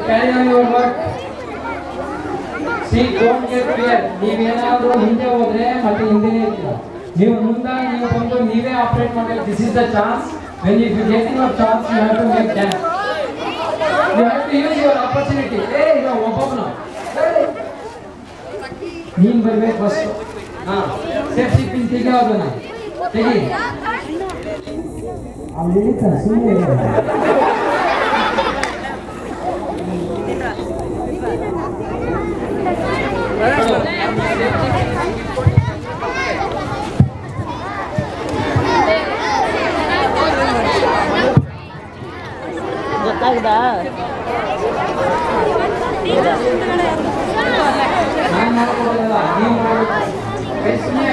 carry on your work. See, don't get fear. ನೀವೇನಾದರೂ ಹಿಂದೆ ಹೋದ್ರೆ ಮತ್ತೆ ಹಿಂದೆನೇ ಇರ್ತೀರ. ನೀವು ಮುಂದಾಗಿ ನೀವು ಬಂದು ನೀವೇ ಆಪರೇಟ್ ಮಾಡಬೇಕು. This is the chance. When you get your chance, you have to make that. You have to use your opportunity. Hey, you know, ಒಬ್ಬೊಬ್ಬನ. ನೀನು ಬರಬೇಕು ಫಸ್ಟ್. ಸೇಫ್ಟಿ ಪಿನ್ ತೆಗಿಯೋದನ್ನ ತೆಗಿ. ಅಲ್ಲಿ ಸುಮ್ಮನೆ ಗೊತ್ತಾಗ್ದಾ ನಾನು ಮಾಡ್ಕೊಳ್ಳೋದಲ್ಲ ನೀವು ಮಾಡಬೇಕು.